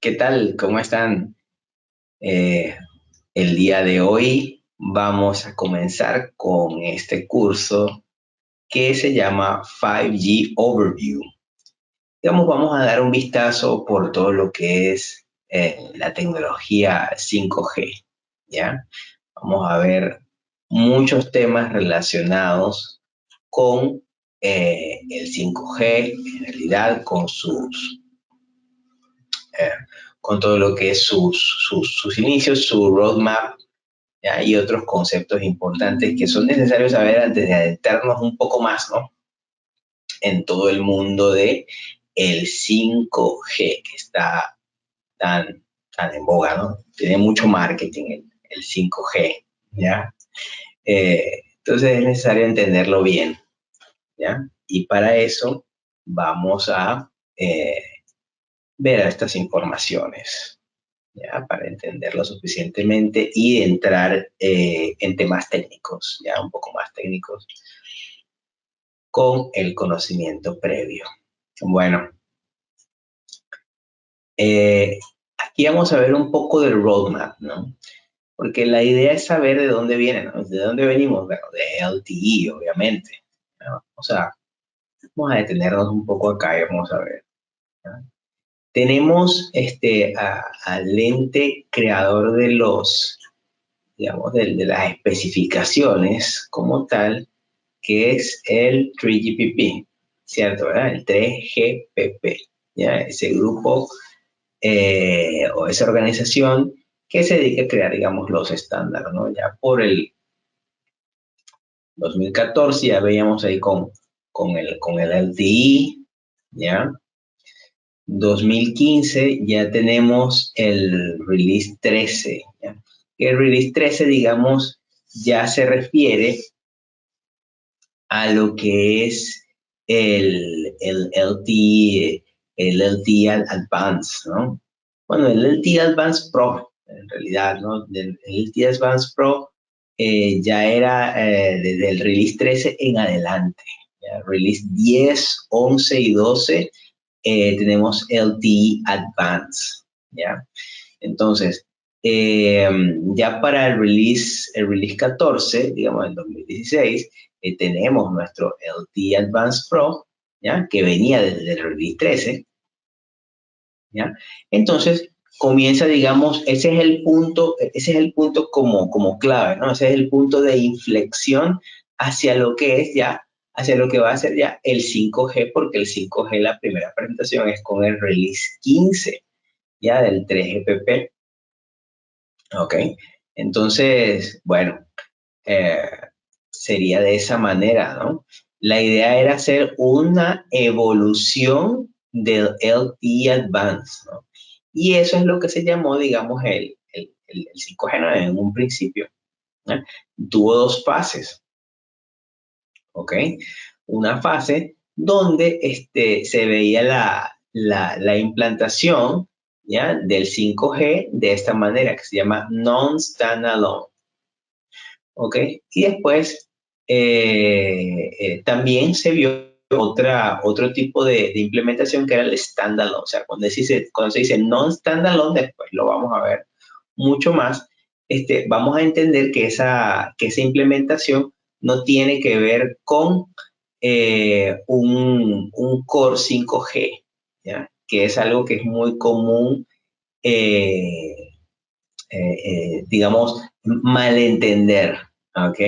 ¿Qué tal? ¿Cómo están? Eh, el día de hoy vamos a comenzar con este curso que se llama 5G Overview. Digamos, vamos a dar un vistazo por todo lo que es la tecnología 5G, ¿ya? Vamos a ver muchos temas relacionados con el 5G, en realidad eh, con todo lo que es sus inicios, su roadmap, ¿ya? Y otros conceptos importantes que son necesarios saber antes de adentrarnos un poco más, ¿no? En todo el mundo de el 5G que está tan en boga, ¿no? Tiene mucho marketing el 5G, ¿ya? Entonces es necesario entenderlo bien, ¿ya? Y para eso vamos a ver estas informaciones, ¿ya? Para entenderlo suficientemente y entrar en temas técnicos, ya un poco más técnicos, con el conocimiento previo. Bueno, eh, aquí vamos a ver un poco del roadmap, ¿no? Porque la idea es saber de dónde viene, ¿no? ¿De dónde venimos? Bueno, de LTE, obviamente, ¿no? O sea, vamos a detenernos un poco acá y vamos a ver, ¿no? Tenemos al ente creador de los, digamos, de las especificaciones como tal, que es el 3GPP, ¿cierto? ¿Verdad? El 3GPP, ¿ya? Ese grupo o esa organización que se dedica a crear, digamos, los estándares, ¿no? Ya por el 2014 ya veíamos ahí con el LTE, ¿ya? 2015 ya tenemos el Release 13, ¿ya? Que el Release 13, digamos, ya se refiere a lo que es el LTE Advance, ¿no? Bueno, el LTE Advance Pro, en realidad, ¿no? El LTE Advance Pro ya era desde el Release 13 en adelante. ¿Ya? Release 10, 11 y 12 tenemos LTE Advance, ¿ya? Entonces, eh, ya para el release 14, digamos en 2016, tenemos nuestro LTE Advance Pro, ¿ya? Que venía desde el release 13, ¿ya? Entonces, comienza, digamos, ese es el punto como clave, ¿no? Ese es el punto de inflexión hacia lo que es ya, hacia lo que va a ser ya el 5G, porque el 5G, la primera presentación es con el release 15, ya del 3GPP. Ok, entonces, bueno, eh, sería de esa manera, ¿no? La idea era hacer una evolución del LTE Advance, ¿no? Y eso es lo que se llamó, digamos, el 5G, ¿no? En un principio, ¿no? Tuvo dos fases, ¿ok? Una fase donde se veía la implantación, ¿ya? Del 5G de esta manera, que se llama non-standalone. ¿Ok? Y después también se vio otro tipo de implementación que era el standalone. O sea, cuando se dice non-standalone, después lo vamos a ver mucho más, vamos a entender que esa implementación no tiene que ver con un Core 5G, ¿ya? Que es algo que es muy común, digamos, malentender, ¿ok?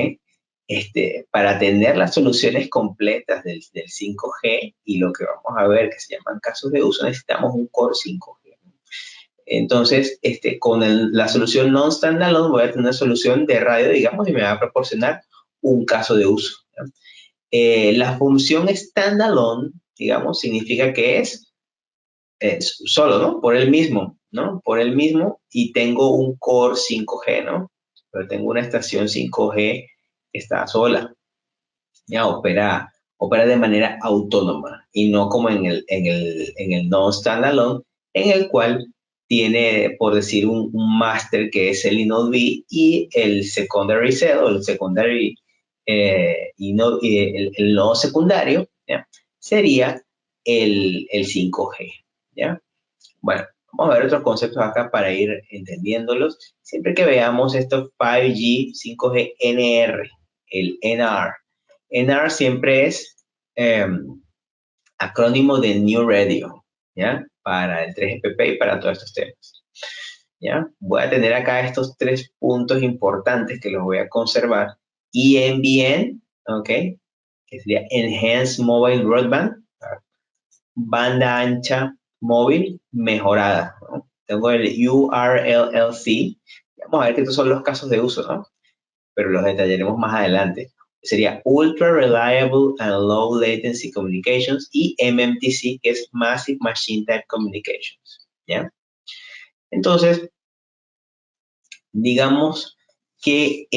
Para atender las soluciones completas del 5G y lo que vamos a ver que se llaman casos de uso, necesitamos un Core 5G. Entonces, con la solución non-standalone voy a tener una solución de radio, digamos, y me va a proporcionar un caso de uso, ¿no? La función standalone, digamos, significa que es solo, ¿no? Por él mismo, ¿no? Por él mismo y tengo un core 5G, ¿no? Pero tengo una estación 5G que está sola, ya opera de manera autónoma y no como en el non-standalone, en el cual tiene, por decir, un máster que es el Inode B y el secondary cell o el secondary el nodo secundario, ¿ya? Sería el 5G, ¿ya? Bueno, Vamos a ver otros conceptos acá para ir entendiéndolos. Siempre que veamos estos 5G, 5G NR, el NR. NR siempre es acrónimo de New Radio, ¿ya? Para el 3GPP y para todos estos temas, ¿ya? Voy a tener acá estos 3 puntos importantes que los voy a conservar. ENBN, ¿ok? Que sería Enhanced Mobile Broadband, banda ancha móvil mejorada, ¿no? Tengo el URLLC. Vamos a ver que estos son los casos de uso, ¿no? Pero los detallaremos más adelante. Sería Ultra Reliable and Low Latency Communications y MMTC, que es Massive Machine Type Communications, ¿ya? Entonces, digamos que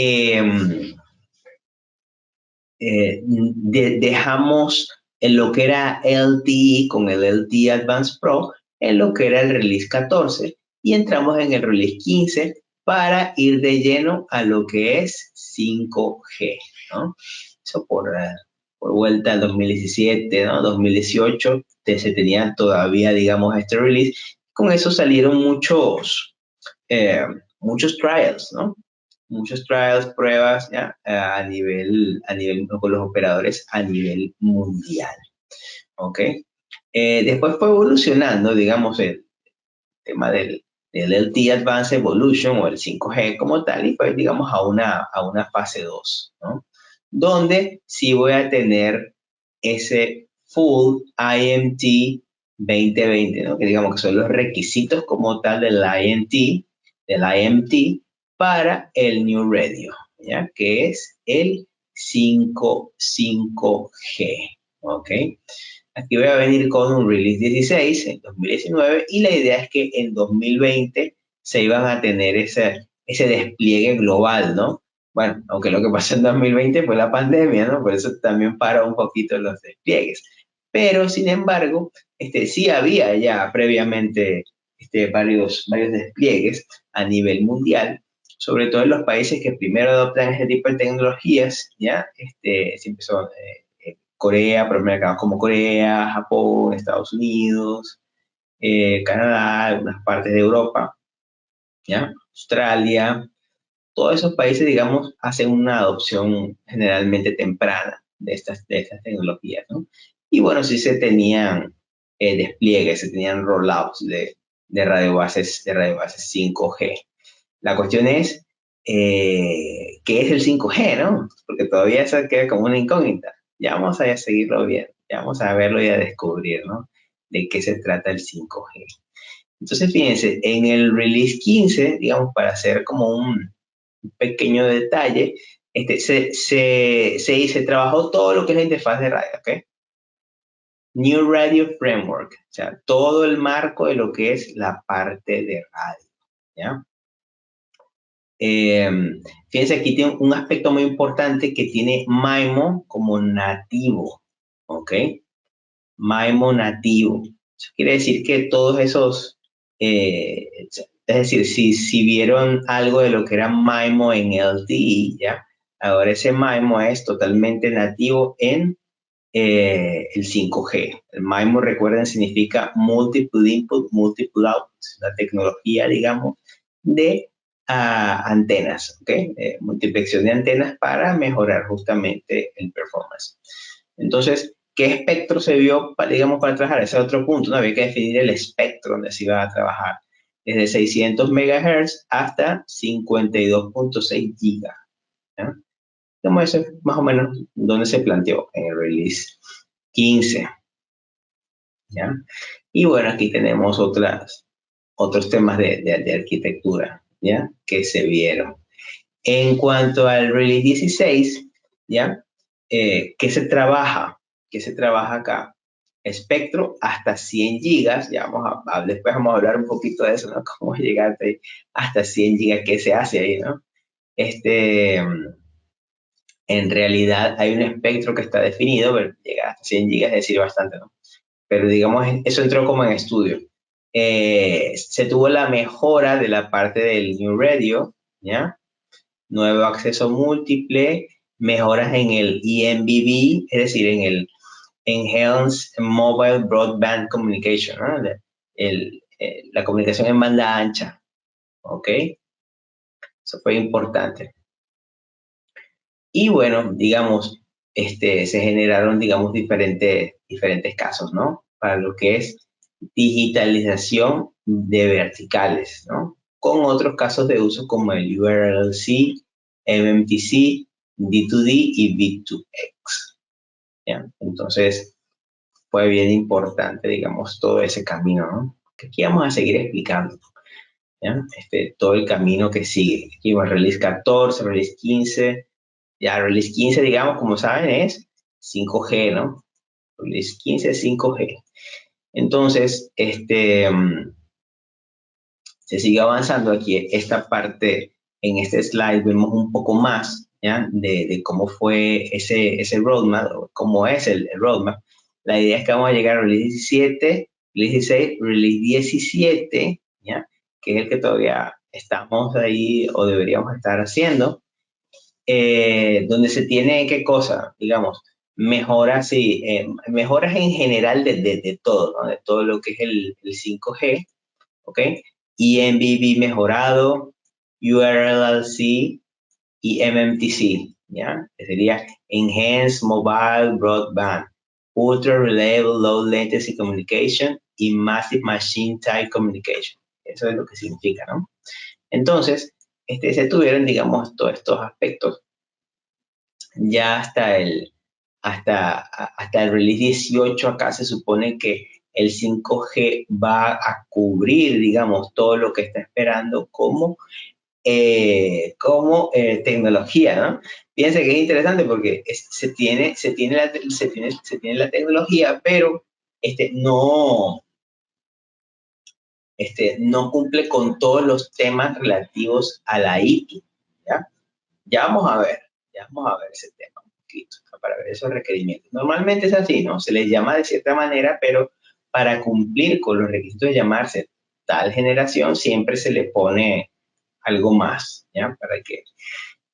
dejamos en lo que era LTE con el LTE Advanced Pro, en lo que era el release 14 y entramos en el release 15 para ir de lleno a lo que es 5G, ¿no? Eso por vuelta al 2017, ¿no? 2018 se tenía todavía, digamos, este release. Con eso salieron muchos trials, ¿no? Muchos trials, pruebas, ¿ya? A nivel con los operadores a nivel mundial, ¿ok? Después fue evolucionando, digamos, el tema del LTE Advanced Evolution o el 5G como tal, y pues, digamos, a una fase 2, ¿no? Donde sí voy a tener ese Full IMT 2020, ¿no? Que digamos que son los requisitos como tal del IMT para el New Radio, ¿ya? Que es el 5G, ¿ok? Aquí voy a venir con un release 16 en 2019 y la idea es que en 2020 se iban a tener ese despliegue global, ¿no? Bueno, aunque lo que pasó en 2020 fue la pandemia, ¿no? Por eso también paró un poquito los despliegues. Pero, sin embargo, sí había ya previamente varios despliegues a nivel mundial, sobre todo en los países que primero adoptan este tipo de tecnologías, ¿ya? Siempre son Corea, pero mercados como Corea, Japón, Estados Unidos, Canadá, algunas partes de Europa, ¿ya? Australia, todos esos países, digamos, hacen una adopción generalmente temprana de estas tecnologías, ¿no? Y bueno, sí se tenían despliegues, se tenían rollouts de radiobases 5G. La cuestión es, ¿qué es el 5G, no? Porque todavía eso queda como una incógnita. Ya vamos a seguirlo viendo, ya vamos a verlo y a descubrir, ¿no? De qué se trata el 5G. Entonces, fíjense, en el release 15, digamos, para hacer como un pequeño detalle, se trabajó todo lo que es la interfaz de radio, ¿ok? New Radio Framework, o sea, todo el marco de lo que es la parte de radio, ¿ya? Fíjense, aquí tiene un aspecto muy importante que tiene MIMO como nativo, ¿ok? MIMO nativo. Eso quiere decir que todos esos, es decir, si vieron algo de lo que era MIMO en LTE, ¿ya? Ahora ese MIMO es totalmente nativo en el 5G. El MIMO, recuerden, significa Multiple Input, Multiple Output, la tecnología, digamos, de antenas, ¿ok? Multiplexiones de antenas para mejorar justamente el performance. Entonces, ¿qué espectro se vio, digamos, para trabajar? Ese es otro punto, ¿no? Había que definir el espectro donde se iba a trabajar. Desde 600 MHz hasta 52.6 GB. ¿Ya? Como eso es más o menos donde se planteó en el release 15. ¿Ya? Y bueno, aquí tenemos otros temas de arquitectura, ¿ya? Que se vieron. En cuanto al release 16, ¿ya? ¿Qué se trabaja? ¿Qué se trabaja acá? Espectro hasta 100 gigas, ya después vamos a hablar un poquito de eso, ¿no? Cómo llegar hasta 100 gigas, qué se hace ahí, ¿no? En realidad hay un espectro que está definido, pero llegar hasta 100 gigas es decir bastante, ¿no? Pero digamos, eso entró como en estudio. Se tuvo la mejora de la parte del New Radio, ¿ya? Nuevo acceso múltiple, mejoras en el EMBB, es decir, en el Enhanced Mobile Broadband Communication, ¿no? la comunicación en banda ancha, ¿ok? Eso fue importante. Y bueno, digamos, se generaron, digamos, diferentes casos, ¿no? Para lo que es digitalización de verticales, ¿no? Con otros casos de uso como el URLC, MMTC, D2D y B2X, ¿ya? Entonces, fue bien importante, digamos, todo ese camino, ¿no? Que aquí vamos a seguir explicando, ¿ya? Todo el camino que sigue. Aquí va Release 14, Release 15, ya Release 15, digamos, como saben, es 5G, ¿no? Release 15 es 5G. Entonces, se sigue avanzando aquí. Esta parte, en este slide, vemos un poco más, ¿ya? De cómo fue ese roadmap, o cómo es el roadmap. La idea es que vamos a llegar a Release 17, Release 16, Release 17, ¿ya? Que es el que todavía estamos ahí o deberíamos estar haciendo. Donde se tiene, ¿qué cosa? Digamos, mejoras, sí, mejoras en general de todo, ¿no? De todo lo que es el 5G, ¿ok? eMBB mejorado, URLLC y MMTC, ¿ya? Que sería Enhanced Mobile Broadband, Ultra Reliable Low Latency Communication y Massive Machine Type Communication. Eso es lo que significa, ¿no? Entonces, se tuvieron, digamos, todos estos aspectos ya hasta el release 18 acá se supone que el 5G va a cubrir, digamos, todo lo que está esperando como tecnología, ¿no? Fíjense que es interesante porque se tiene la tecnología, pero no, no cumple con todos los temas relativos a la IP, ¿ya? Ya vamos a ver ese tema un poquito, ¿no? Para ver esos requerimientos. Normalmente es así, ¿no? Se les llama de cierta manera, pero para cumplir con los requisitos de llamarse tal generación, siempre se le pone algo más, ¿ya? Para que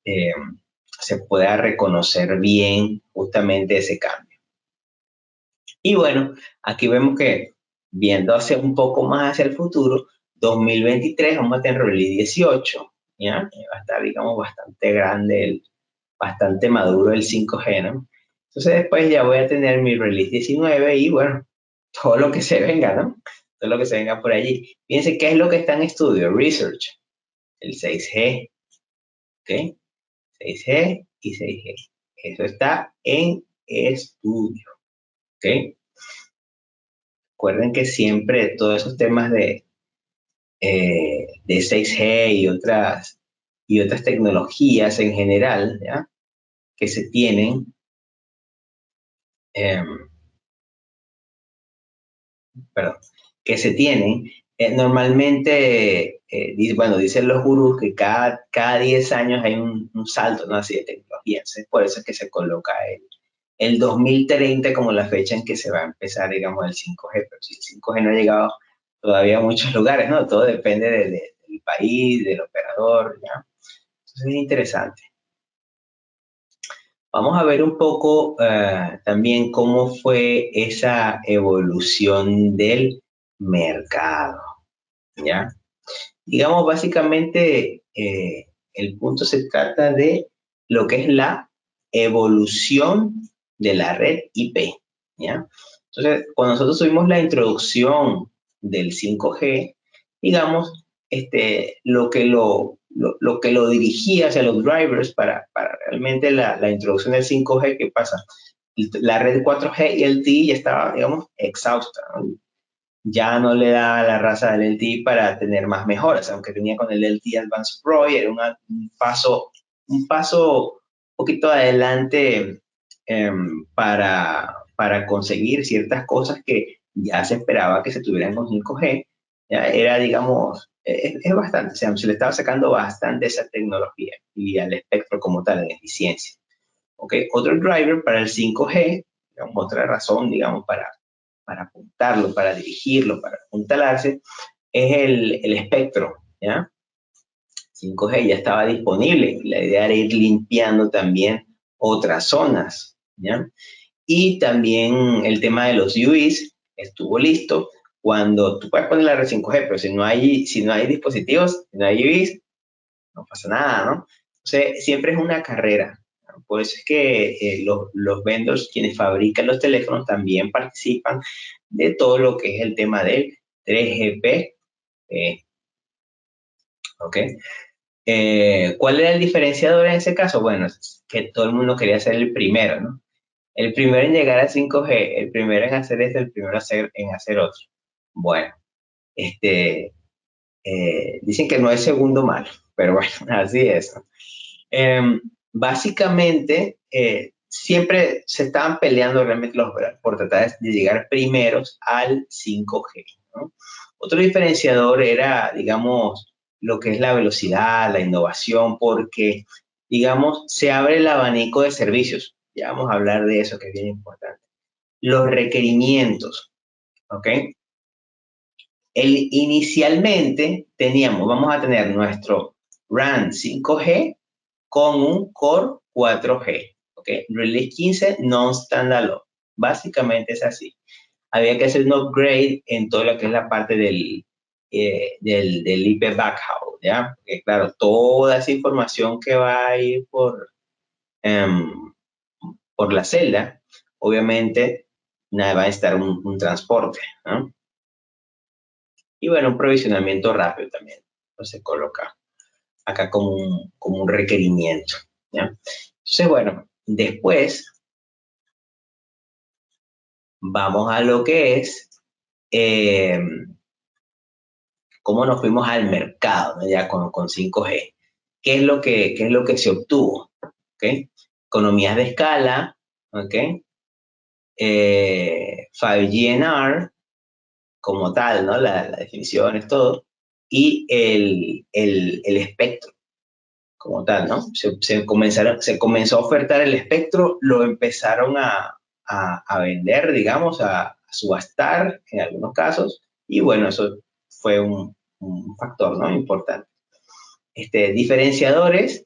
eh, se pueda reconocer bien justamente ese cambio. Y bueno, aquí vemos que viendo hacia un poco más hacia el futuro, 2023 vamos a tener Release 18, ¿ya? Va a estar, digamos, bastante grande, bastante maduro el 5G, ¿no? Entonces después ya voy a tener mi Release 19 y bueno, todo lo que se venga, ¿no? Todo lo que se venga por allí. Fíjense qué es lo que está en estudio, research, el 6G, ¿ok? 6G y 6G. Eso está en estudio, ¿ok? Recuerden que siempre todos esos temas de 6G y otras tecnologías en general, ¿ya? Que se tienen, eh, perdón, que se tienen, normalmente, bueno, dicen los gurús que cada 10 años hay un salto, ¿no? Así de tecnología. Entonces, por eso es que se coloca el 2030 como la fecha en que se va a empezar, digamos, el 5G, pero si el 5G no ha llegado todavía a muchos lugares, ¿no? Todo depende del país, del operador, ¿ya? Entonces es interesante. Vamos a ver un poco también cómo fue esa evolución del mercado, ¿ya? Digamos, básicamente, el punto se trata de lo que es la evolución de la red IP, ¿ya? Entonces, cuando nosotros tuvimos la introducción del 5G, digamos, lo que lo dirigía hacia los drivers para realmente la introducción del 5G, ¿qué pasa? La red 4G y el LTE ya estaba, digamos, exhausta, ¿no? Ya no le da la raza del LTE para tener más mejoras, aunque tenía con el LTE Advanced Pro y era un paso un poquito adelante para conseguir ciertas cosas que ya se esperaba que se tuvieran con 5G. Ya era, digamos, es bastante, o sea, se le estaba sacando bastante esa tecnología y al espectro como tal en eficiencia. ¿Okay? Otro driver para el 5G, digamos, otra razón, digamos, para apuntarlo, para dirigirlo, para apuntalarse, es el espectro, ¿ya? 5G ya estaba disponible. La idea era ir limpiando también otras zonas, ¿ya? Y también el tema de los UIs estuvo listo. cuando tú puedes poner la red 5G, pero si no hay dispositivos, si no hay IVs, no pasa nada, ¿no? Entonces, siempre es una carrera. ¿No? Por eso es que los vendors, quienes fabrican los teléfonos, también participan de todo lo que es el tema del 3GP. ¿Ok? ¿Cuál era el diferenciador en ese caso? Bueno, es que todo el mundo quería ser el primero, ¿no? El primero en llegar a 5G, el primero en hacer esto, el primero en hacer otro. Bueno, este, dicen que no hay segundo malo, pero bueno, así es, ¿no? Básicamente, siempre se estaban peleando realmente por tratar de llegar primeros al 5G, ¿no? Otro diferenciador era, digamos, lo que es la velocidad, la innovación, porque, digamos, se abre el abanico de servicios. Ya vamos a hablar de eso, que es bien importante. Los requerimientos, ¿ok? Inicialmente vamos a tener nuestro RAN 5G con un Core 4G, ¿ok? Release 15 non-standalone. Básicamente es así. Había que hacer un upgrade en todo lo que es la parte del IP backhaul, ¿ya? Porque claro, toda esa información que va a ir por la celda, obviamente, nada, va a estar un transporte, ¿no? Y bueno, un provisionamiento rápido también. Entonces se coloca acá como un requerimiento, ¿ya? Entonces, bueno, después vamos a lo que es eh, cómo nos fuimos al mercado, ¿no? Ya con 5G. ¿Qué es lo que se obtuvo? ¿Okay? Economías de escala, ¿ok? 5G NR como tal, ¿no? La definición es todo. Y el espectro como tal, ¿no? Se comenzó a ofertar el espectro, lo empezaron a vender, digamos, a subastar en algunos casos, y bueno, eso fue un factor, ¿no? Importante. Diferenciadores,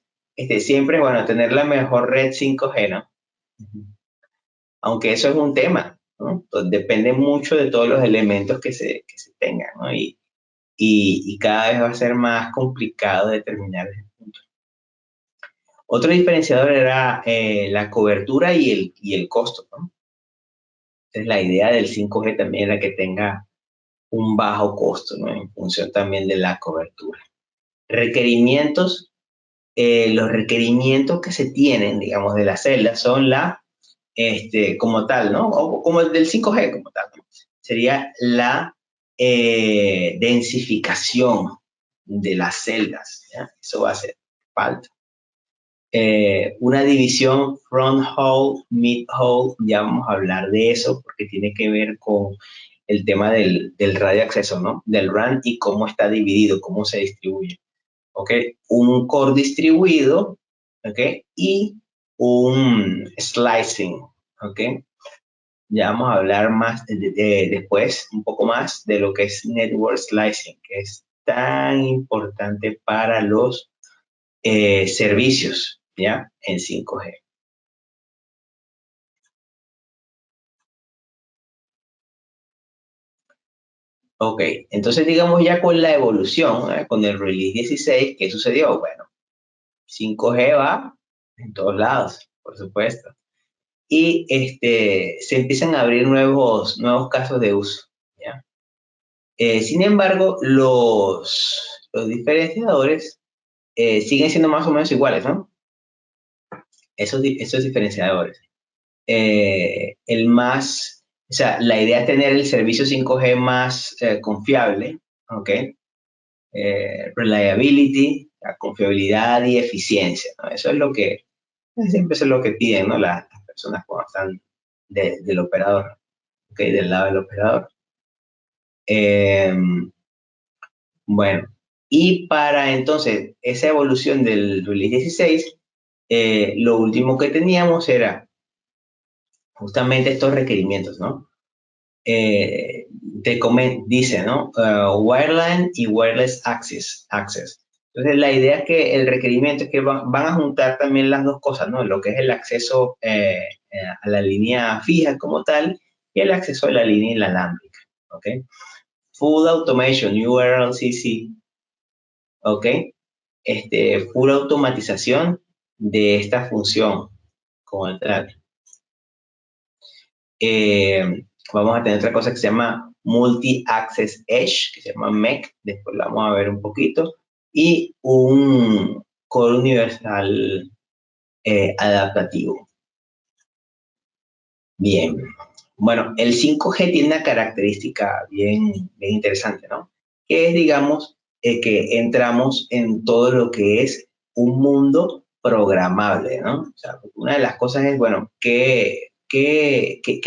siempre, bueno, tener la mejor red 5G, ¿no? Aunque eso es un tema, ¿no? Entonces, depende mucho de todos los elementos que se tengan, ¿no? Y cada vez va a ser más complicado determinar ese punto. Otro diferenciador era la cobertura y el costo, ¿no? Entonces, la idea del 5G también era que tenga un bajo costo, ¿no? En función también de la cobertura. Requerimientos, los requerimientos que se tienen, digamos, de la celda son como tal, ¿no? O como el del 5G, como tal, ¿no? Sería la densificación de las celdas, ¿ya? Eso va a hacer falta. Una división front haul, mid haul, ya vamos a hablar de eso porque tiene que ver con el tema del radio acceso, ¿no? Del RAN y cómo está dividido, cómo se distribuye, ¿ok? Un core distribuido, ¿ok? Y un slicing, ¿ok? Ya vamos a hablar más después, un poco más de lo que es network slicing, que es tan importante para los servicios, ¿ya? En 5G. Ok, entonces digamos ya con la evolución, con el release 16, ¿qué sucedió? Bueno, 5G va en todos lados, por supuesto. Y se empiezan a abrir nuevos casos de uso, ¿ya? Sin embargo, los diferenciadores siguen siendo más o menos iguales, ¿no? Esos diferenciadores. O sea, la idea es tener el servicio 5G más confiable, ¿ok? Reliability, la confiabilidad y eficiencia, ¿no? Eso es siempre es lo que piden, ¿no? Las personas cuando están del operador, ¿ok? Del lado del operador. Eh, bueno, y para entonces esa evolución del release 16, lo último que teníamos era justamente estos requerimientos, ¿no? Dice, ¿no? Wireline y wireless access. Entonces, la idea es que el requerimiento es que van a juntar también las dos cosas, ¿no? Lo que es el acceso a la línea fija como tal y el acceso a la línea inalámbrica, ¿ok? Full Automation, URLCC, ¿ok? Full automatización de esta función como tal. Vamos a tener otra cosa que se llama Multi-Access Edge, que se llama MEC, después la vamos a ver un poquito, y un core universal adaptativo. Bien, bueno, el 5G tiene una característica bien interesante, ¿no? Que es, digamos, que entramos en todo lo que es un mundo programable, ¿no? O sea, una de las cosas es, bueno, ¿qué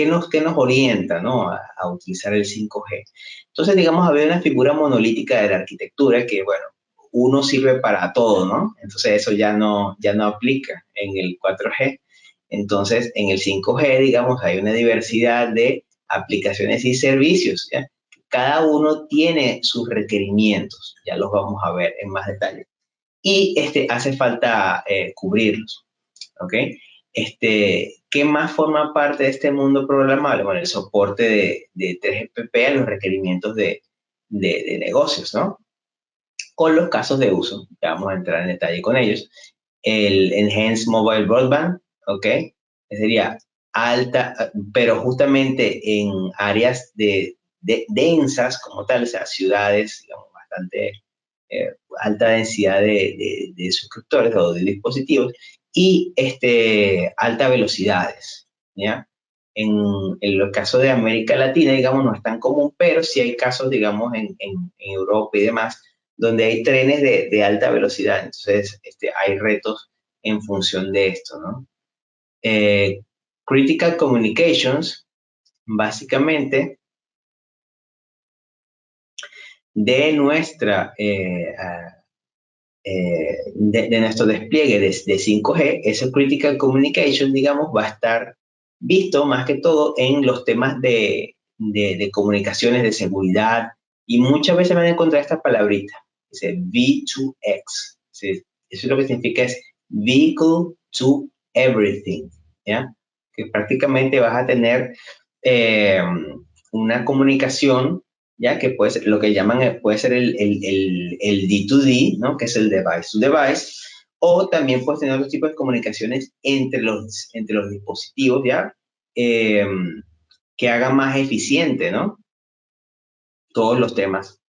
nos orienta, ¿no? A utilizar el 5G. Entonces, digamos, había una figura monolítica de la arquitectura que, bueno, uno sirve para todo, ¿no? Entonces, eso ya no aplica en el 4G. Entonces, en el 5G, digamos, hay una diversidad de aplicaciones y servicios, ¿ya? Cada uno tiene sus requerimientos, ya los vamos a ver en más detalle. Y hace falta cubrirlos, ¿ok? ¿Qué más forma parte de este mundo programable? Bueno, el soporte de 3GPP a los requerimientos de negocios, ¿no? Con los casos de uso, ya vamos a entrar en detalle con ellos. El Enhanced Mobile Broadband, ¿ok? Sería alta, pero justamente en áreas densas como tal, o sea, ciudades, digamos, bastante alta densidad de suscriptores o de dispositivos y alta velocidades, ¿ya? En los casos de América Latina, digamos, no es tan común, pero sí hay casos, digamos, en Europa y demás, donde hay trenes de alta velocidad. Entonces, hay retos en función de esto, ¿no? Critical Communications, básicamente, de nuestra de nuestro despliegue de 5G, ese Critical Communication, digamos, va a estar visto más que todo en los temas de comunicaciones, de seguridad, y muchas veces van a encontrar esta palabrita, dice V2X. ¿Sí? Eso lo que significa es Vehicle to Everything, ¿ya? Que prácticamente vas a tener una comunicación ya que puede ser, lo que llaman puede ser el D2D, ¿no? Que es el device to device, o también puedes tener otros tipos de comunicaciones entre los dispositivos, ¿ya? Que hagan más eficiente, ¿no? Todos los temas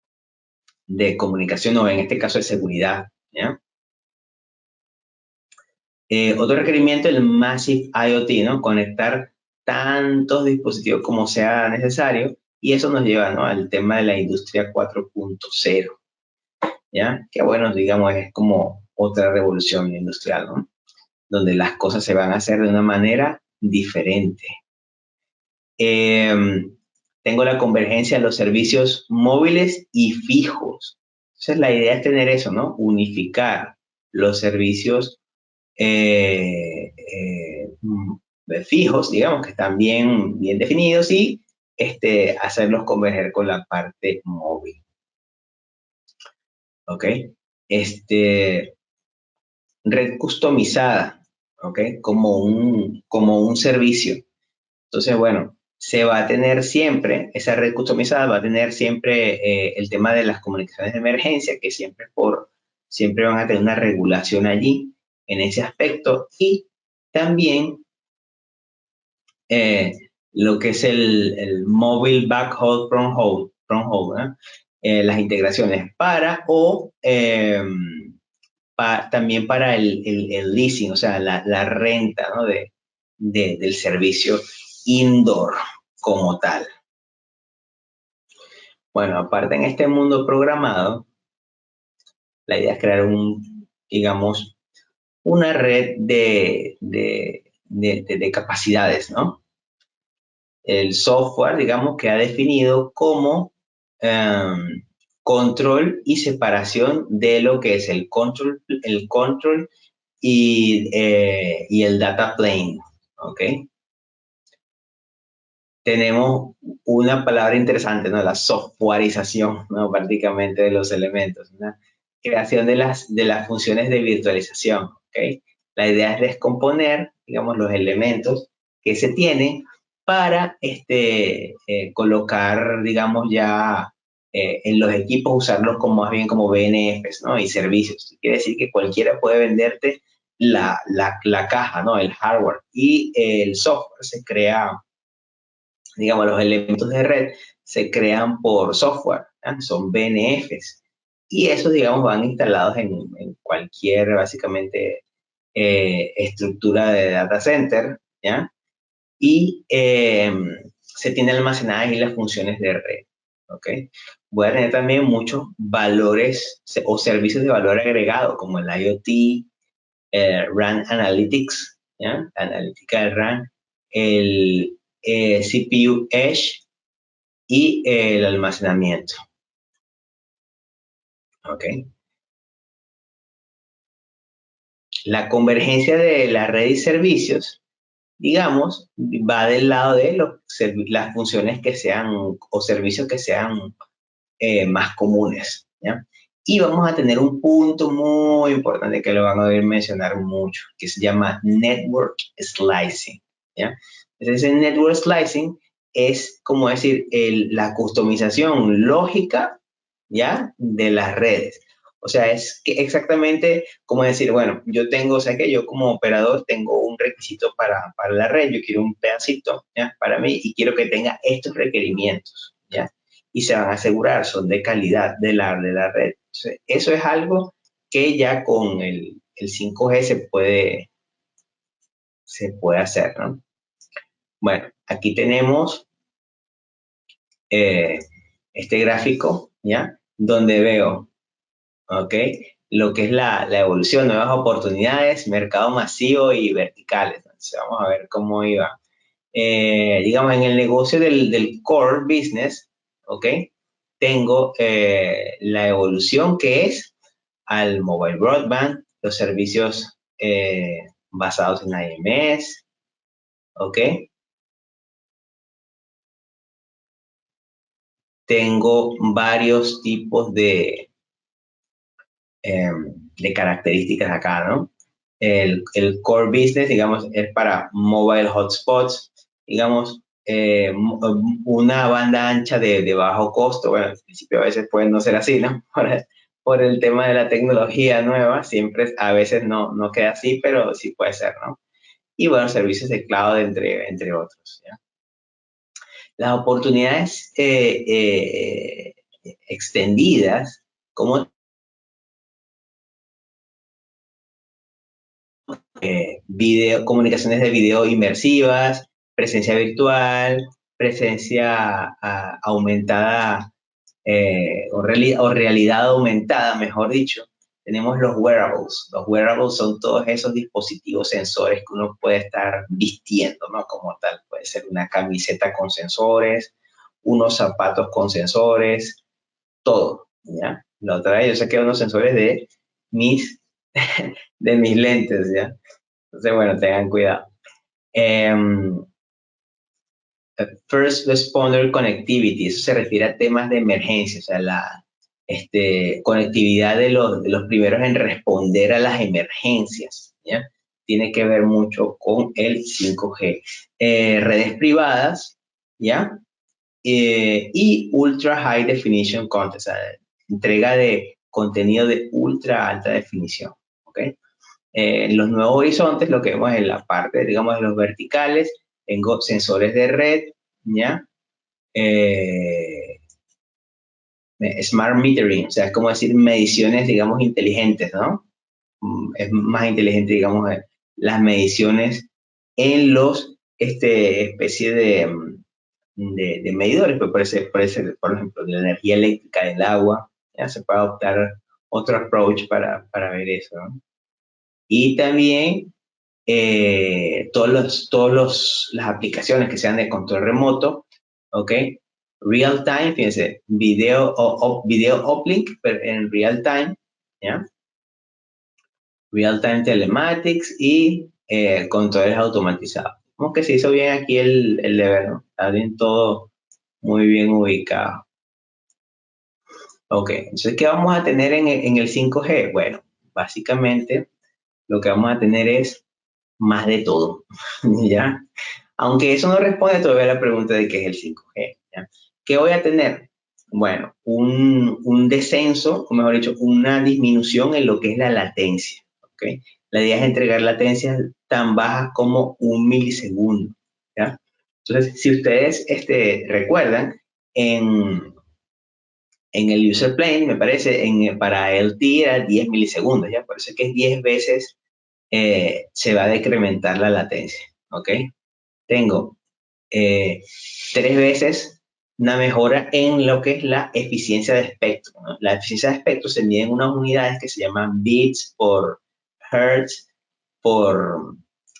de comunicación o en este caso de seguridad, ¿ya? Otro requerimiento es el Massive IoT, ¿no? Conectar tantos dispositivos como sea necesario y eso nos lleva, ¿no? Al tema de la industria 4.0. ¿Ya? Que bueno, digamos, es como otra revolución industrial, ¿no? Donde las cosas se van a hacer de una manera diferente. Tengo la convergencia de los servicios móviles y fijos. Entonces, la idea es tener eso, ¿no? Unificar los servicios fijos, digamos, que están bien definidos y hacerlos converger con la parte móvil. ¿Ok? Red customizada, ¿ok? Como un servicio. Entonces, bueno, se va a tener siempre, esa red customizada va a tener siempre el tema de las comunicaciones de emergencia, que siempre van a tener una regulación allí en ese aspecto y también lo que es el Mobile Backhaul Front Haul, las integraciones para o también para el leasing, o sea, la renta, ¿no? del servicio indoor como tal. Bueno, aparte en este mundo programado, la idea es crear digamos, una red de capacidades, ¿no? El software, digamos, que ha definido como control y separación de lo que es el control y el data plane, ¿ok? Tenemos una palabra interesante, ¿no? La softwareización, ¿no? Prácticamente de los elementos, una creación de las funciones de virtualización, ¿ok? La idea es descomponer, digamos, los elementos que se tienen para colocar, digamos, ya en los equipos usarlos como, más bien como BNFs, ¿no? Y servicios. Quiere decir que cualquiera puede venderte la caja, ¿no? El hardware. Y el software se crea, digamos, los elementos de red se crean por software, ¿eh? Son BNFs. Y esos, digamos, van instalados en cualquier, básicamente, estructura de data center, ¿ya? Y se tienen almacenadas ahí las funciones de red, ¿ok? Voy a tener también muchos valores o servicios de valor agregado, como el IoT, RAN Analytics, ¿ya? Analítica de RAN, el CPU Edge y el almacenamiento, ¿ok? La convergencia de la red y servicios, digamos, va del lado de las funciones que sean o servicios que sean más comunes, ¿ya? Y vamos a tener un punto muy importante que lo van a oír mencionar mucho, que se llama Network Slicing, ¿ya? Entonces, el Network Slicing es como decir la customización lógica, ¿ya? De las redes. O sea, es que exactamente como decir, bueno, yo tengo, o sea, que yo como operador tengo un requisito para la red, yo quiero un pedacito, ¿ya? Para mí y quiero que tenga estos requerimientos, ¿ya? Y se van a asegurar, son de calidad de la red. Entonces, eso es algo que ya con el 5G se puede hacer, ¿no? Bueno, aquí tenemos eh, este gráfico, ¿ya? Donde veo, ¿ok? Lo que es la evolución, nuevas oportunidades, mercado masivo y verticales. Entonces, vamos a ver cómo iba. Digamos, en el negocio del core business, ¿ok? Tengo la evolución que es al mobile broadband, los servicios basados en IMS, ¿ok? Tengo varios tipos de características acá, ¿no? El core business, digamos, es para mobile hotspots, digamos, una banda ancha de bajo costo. Bueno, al principio a veces puede no ser así, ¿no? Por el tema de la tecnología nueva, siempre a veces no queda así, pero sí puede ser, ¿no? Y bueno, servicios de cloud, entre otros, ¿ya? Las oportunidades extendidas, como comunicaciones de video inmersivas, presencia virtual, presencia aumentada o realidad aumentada, mejor dicho. Tenemos los wearables. Los wearables son todos esos dispositivos sensores que uno puede estar vistiendo, ¿no? Como tal, puede ser una camiseta con sensores, unos zapatos con sensores, todo, ¿ya? La otra vez yo saqué unos sensores mis, de mis lentes, ¿ya? Entonces, bueno, tengan cuidado. Um, First Responder Connectivity, eso se refiere a temas de emergencia, o sea, la conectividad de los primeros en responder a las emergencias, ¿ya? Tiene que ver mucho con el 5G. Redes privadas, ¿ya? Y Ultra High Definition Content, o sea, entrega de contenido de ultra alta definición, ¿ok? En los nuevos horizontes, lo que vemos en la parte, digamos, de los verticales, tengo sensores de red, ¿ya? Eh, Smart metering, o sea, es como decir mediciones, digamos, inteligentes, ¿no? Es más inteligente, digamos, las mediciones en los, especie de medidores, pues por ejemplo, de la energía eléctrica, del agua, ya se puede adoptar otro approach para ver eso, ¿no? Y también las aplicaciones que sean de control remoto, ¿ok? Real time, fíjense, video uplink, pero en real time, ¿ya? Real time telematics y controles automatizados. Como que se hizo bien aquí el deber, ¿no? Está bien todo muy bien ubicado. Ok, entonces, ¿qué vamos a tener en el 5G? Bueno, básicamente lo que vamos a tener es más de todo, ¿ya? Aunque eso no responde todavía a la pregunta de qué es el 5G, ¿ya? ¿Qué voy a tener? Bueno, un descenso, o mejor dicho, una disminución en lo que es la latencia. ¿Ok? La idea es entregar latencias tan bajas como 1 milisegundo. ¿Ya? Entonces, si ustedes recuerdan, en, en el user plane, me parece, para LT era 10 milisegundos, ¿ya? Por eso es que 10 veces se va a decrementar la latencia, ¿ok? Tengo 3 veces una mejora en lo que es la eficiencia de espectro, ¿no? La eficiencia de espectro se mide en unas unidades que se llaman bits por hertz o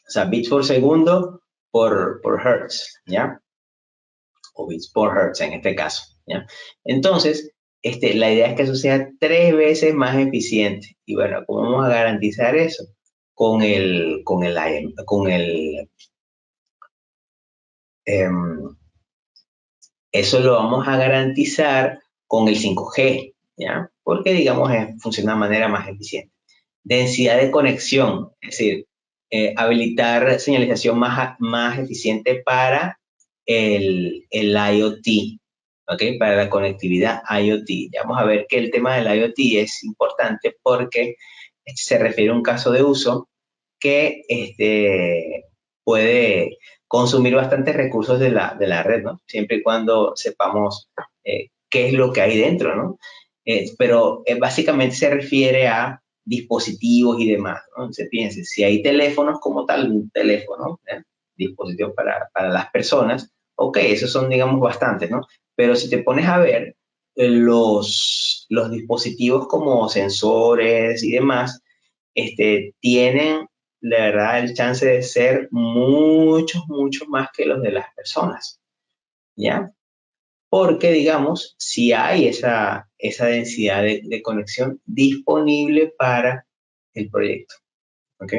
sea, bits por segundo por hertz, ¿ya? O bits por hertz en este caso, ¿ya? Entonces, la idea es que eso sea 3 veces más eficiente. Y bueno, ¿cómo vamos a garantizar eso? Em, Eso lo vamos a garantizar con el 5G, ¿ya? Porque, digamos, funciona de manera más eficiente. Densidad de conexión, es decir, habilitar señalización más eficiente para el IoT, ¿ok? Para la conectividad IoT. Ya vamos a ver que el tema del IoT es importante porque se refiere a un caso de uso que puede consumir bastantes recursos de la red, ¿no? Siempre y cuando sepamos qué es lo que hay dentro, ¿no? Pero básicamente se refiere a dispositivos y demás, ¿no? Se piense, si hay teléfonos como tal, un teléfono, dispositivos para las personas, ok, esos son, digamos, bastantes, ¿no? Pero si te pones a ver los dispositivos como sensores y demás, tienen, la verdad, el chance de ser muchos, mucho más que los de las personas, ¿ya? Porque, digamos, si hay esa densidad de conexión disponible para el proyecto, ¿ok?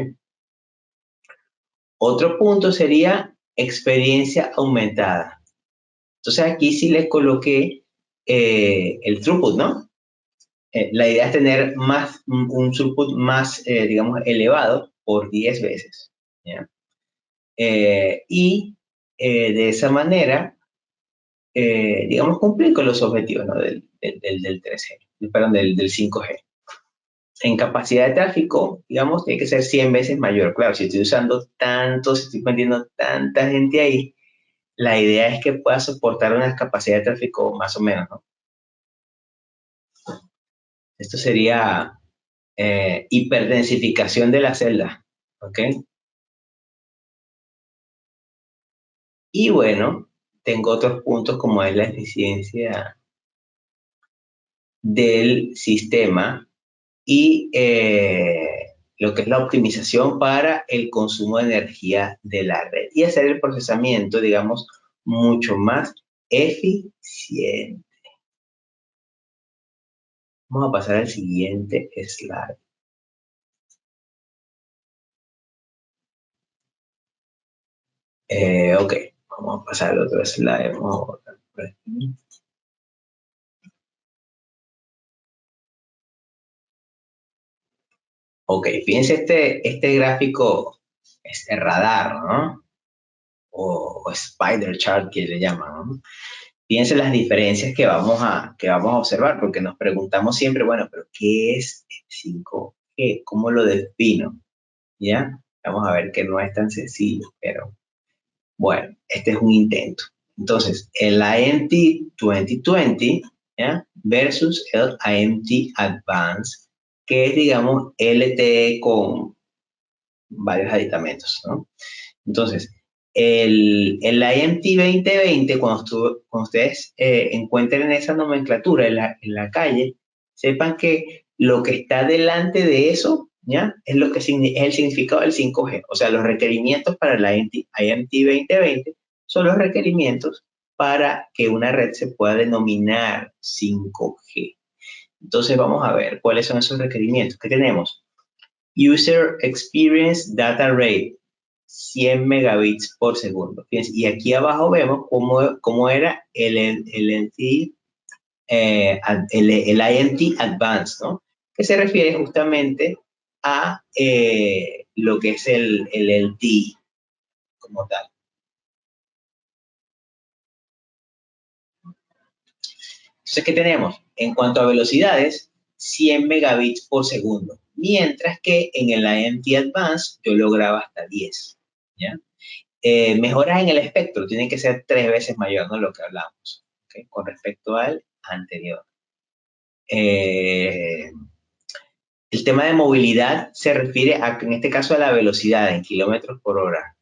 Otro punto sería experiencia aumentada. Entonces, aquí sí le coloqué el throughput, ¿no? La idea es tener un throughput más, digamos, elevado por 10 veces, ¿ya? Y de esa manera, digamos, cumplir con los objetivos, ¿no? del 3G, perdón, del 5G. En capacidad de tráfico, digamos, tiene que ser 100 veces mayor. Claro, si estoy usando tanto, si estoy metiendo tanta gente ahí, la idea es que pueda soportar una capacidad de tráfico más o menos, ¿no? Esto sería hiperdensificación de la celda, ¿ok? Y bueno, tengo otros puntos como es la eficiencia del sistema y lo que es la optimización para el consumo de energía de la red y hacer el procesamiento, digamos, mucho más eficiente. Vamos a pasar al siguiente slide. Ok, vamos a pasar al otro slide. Vamos a borrar por aquí. Ok, fíjense este gráfico, este radar, ¿no? O spider chart que le llaman, ¿no? Fíjense las diferencias que vamos a observar, porque nos preguntamos siempre, bueno, pero ¿qué es el 5G? ¿Cómo lo defino? ¿Ya? Vamos a ver que no es tan sencillo, pero bueno, este es un intento. Entonces, el IMT 2020, ¿ya? Versus el IMT Advanced, que es, digamos, LTE con varios aditamentos, ¿no? Entonces, el IMT 2020, cuando ustedes encuentren esa nomenclatura en la calle, sepan que lo que está delante de eso, ¿ya? Es el significado del 5G. O sea, los requerimientos para el IMT 2020 son los requerimientos para que una red se pueda denominar 5G. Entonces, vamos a ver cuáles son esos requerimientos. ¿Qué tenemos? User Experience Data Rate, 100 megabits por segundo. Fíjense, y aquí abajo vemos cómo era el IMT Advanced, ¿no? Que se refiere justamente a lo que es el LTE como tal. Entonces, ¿qué tenemos? En cuanto a velocidades, 100 megabits por segundo, mientras que en el IMT Advanced yo lograba hasta 10, ¿ya? Mejoras en el espectro tienen que ser 3 veces mayor, ¿no? Lo que hablamos, ¿okay? Con respecto al anterior. El tema de movilidad se refiere a, en este caso, a la velocidad en kilómetros por hora.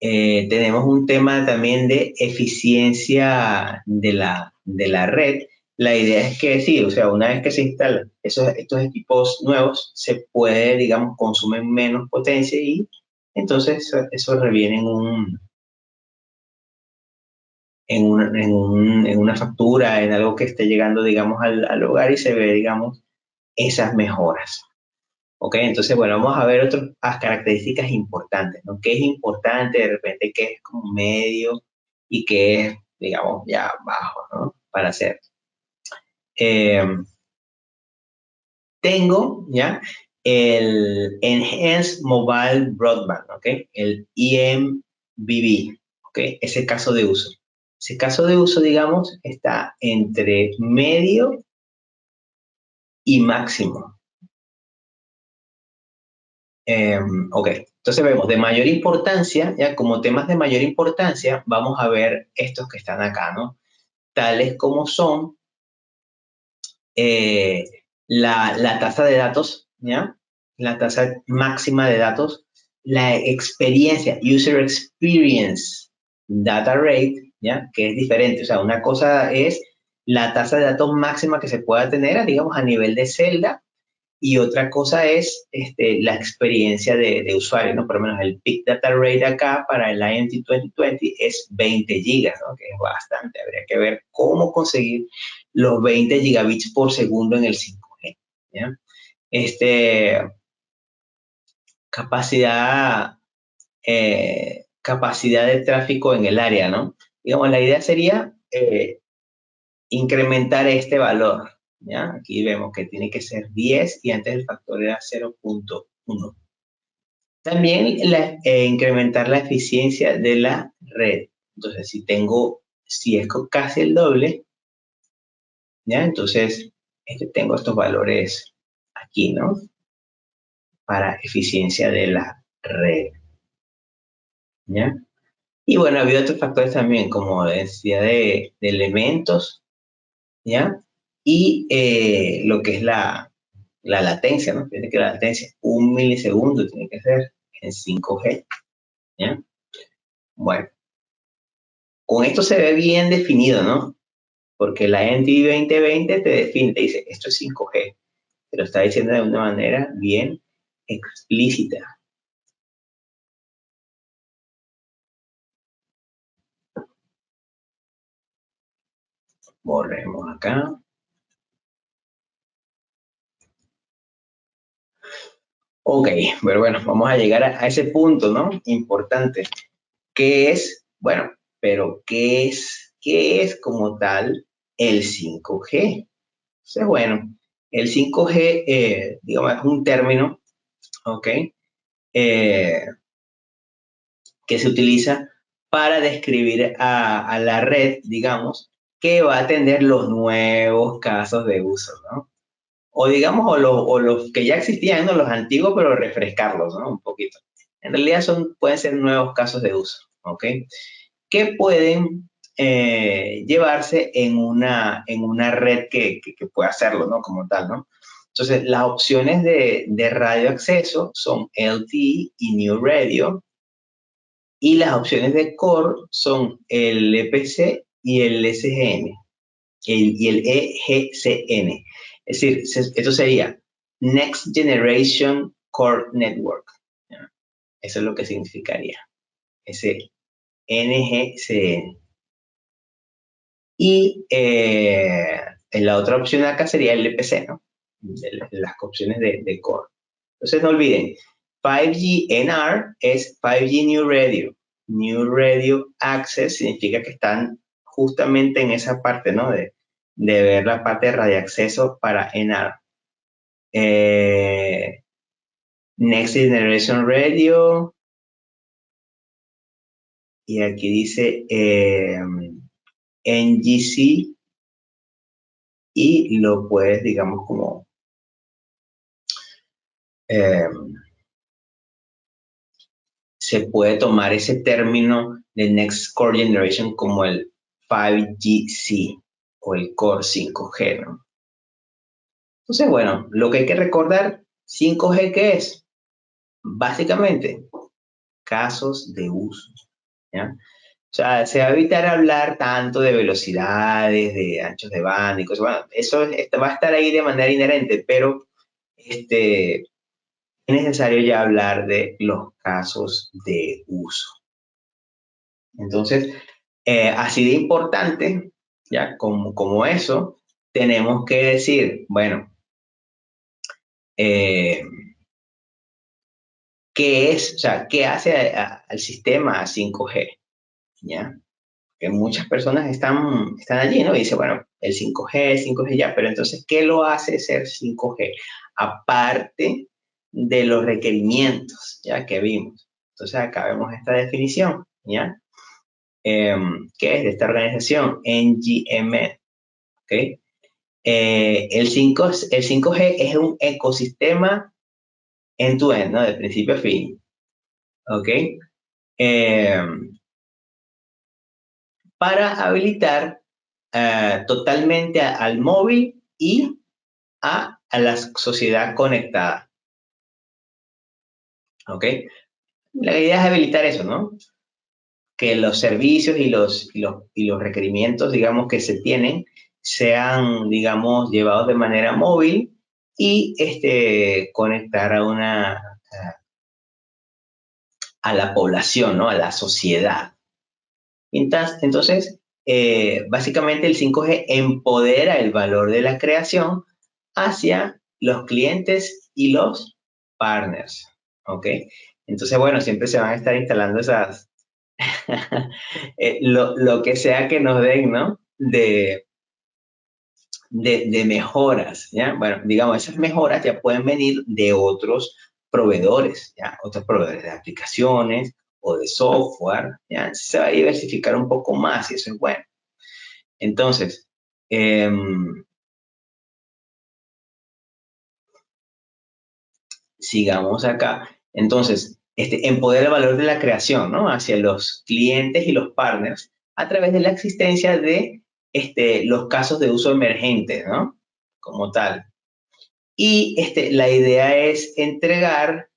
Tenemos un tema también de eficiencia de la red. La idea es que sí, o sea, una vez que se instalan estos equipos nuevos, se puede, digamos, consumen menos potencia y entonces eso reviene en una factura, en algo que esté llegando, digamos, al hogar y se ve, digamos, esas mejoras. ¿Ok? Entonces, bueno, vamos a ver otras características importantes, ¿no? ¿Qué es importante de repente, qué es como medio y qué es, digamos, ya bajo, ¿no? Para hacer. Eh, tengo, ¿ya? El Enhanced Mobile Broadband, ¿ok? El EMBB, ¿ok? Ese caso de uso. Ese caso de uso, digamos, está entre medio y máximo. Ok, entonces vemos de mayor importancia, ya como temas de mayor importancia, vamos a ver estos que están acá, ¿no? Tales como son eh, la tasa de datos, ¿ya? La tasa máxima de datos, la experiencia, user experience, data rate, ¿ya? Que es diferente, o sea, una cosa es la tasa de datos máxima que se pueda tener, digamos, a nivel de celda, y otra cosa es la experiencia de usuario, ¿no? Por lo menos el Peak Data Rate acá para el INT 2020 es 20 gigas, ¿no? Que es bastante. Habría que ver cómo conseguir los 20 gigabits por segundo en el 5G, ¿ya? Capacidad, capacidad de tráfico en el área, ¿no? Digamos, la idea sería incrementar este valor, ¿ya? Aquí vemos que tiene que ser 10 y antes el factor era 0.1. También incrementar la eficiencia de la red. Entonces, si es casi el doble, ¿ya? Entonces, tengo estos valores aquí, ¿no? Para eficiencia de la red, ¿ya? Y bueno, había otros factores también, como densidad de elementos, ¿ya? Y lo que es la latencia, ¿no? Tiene que la latencia, 1 milisegundo tiene que ser en 5G, ¿ya? Bueno, con esto se ve bien definido, ¿no? Porque la NTI 2020 te define, te dice, esto es 5G, te lo está diciendo de una manera bien explícita. Borremos acá. Ok, pero bueno, vamos a llegar a ese punto, ¿no? Importante. ¿Qué es? Bueno, pero qué es como tal el 5G? Entonces, bueno, el 5G, digamos, es un término, ¿ok? Eh, que se utiliza para describir a la red, digamos, que va a atender los nuevos casos de uso, ¿no? O digamos, o los que ya existían, ¿no? Los antiguos, pero refrescarlos, ¿no? Un poquito. En realidad pueden ser nuevos casos de uso, ¿ok? Que pueden llevarse en una red que pueda hacerlo, ¿no? Como tal, ¿no? Entonces, las opciones de radio acceso son LTE y New Radio, y las opciones de core son el EPC y el SGN, y el EGCN. Es decir, esto sería Next Generation Core Network. ¿Ya? Eso es lo que significaría ese NGCN. Y la otra opción acá sería el EPC, ¿no? Las opciones de core. Entonces no olviden, 5G NR es 5G New Radio. New Radio Access significa que están justamente en esa parte, ¿no? De ver la parte de radioacceso para NR. Next Generation Radio y aquí dice NGC y lo puedes, digamos, como eh, se puede tomar ese término de Next Core Generation como el 5GC o el Core 5G, ¿no? Entonces, bueno, lo que hay que recordar, 5G, ¿qué es? Básicamente, casos de uso, ¿ya? O sea, se va a evitar hablar tanto de velocidades, de anchos de banda y cosas. Bueno, eso va a estar ahí de manera inherente, pero es necesario ya hablar de los casos de uso. Entonces, así de importante, ya como eso, tenemos que decir, bueno, eh, ¿qué es? O sea, ¿qué hace al sistema 5G? ¿Ya? Que muchas personas están allí, ¿no? Y dice, bueno, el 5G, 5G ya, pero entonces, ¿qué lo hace ser 5G? Aparte de los requerimientos, ya que vimos. Entonces, acá vemos esta definición, ¿ya? ¿Qué es de esta organización? NGMN, ¿ok? El 5G es un ecosistema end-to-end, ¿no? De principio a fin, ¿ok? Eh, para habilitar totalmente al móvil y a la sociedad conectada, ¿ok? La idea es habilitar eso, ¿no? Que los servicios y los requerimientos, digamos, que se tienen sean, digamos, llevados de manera móvil y conectar a la población, ¿no? A la sociedad. Entonces, básicamente el 5G empodera el valor de la creación hacia los clientes y los partners, ¿ok? Entonces, bueno, siempre se van a estar instalando esas, lo que sea que nos den, ¿no? De mejoras, ¿ya? Bueno, digamos, esas mejoras ya pueden venir de otros proveedores, ¿ya? Otros proveedores de aplicaciones o de software, ¿ya? Se va a diversificar un poco más y eso es bueno. Entonces, sigamos acá. Entonces, empodera el valor de la creación, ¿no? Hacia los clientes y los partners a través de la existencia de los casos de uso emergentes, ¿no? Como tal. Y la idea es entregar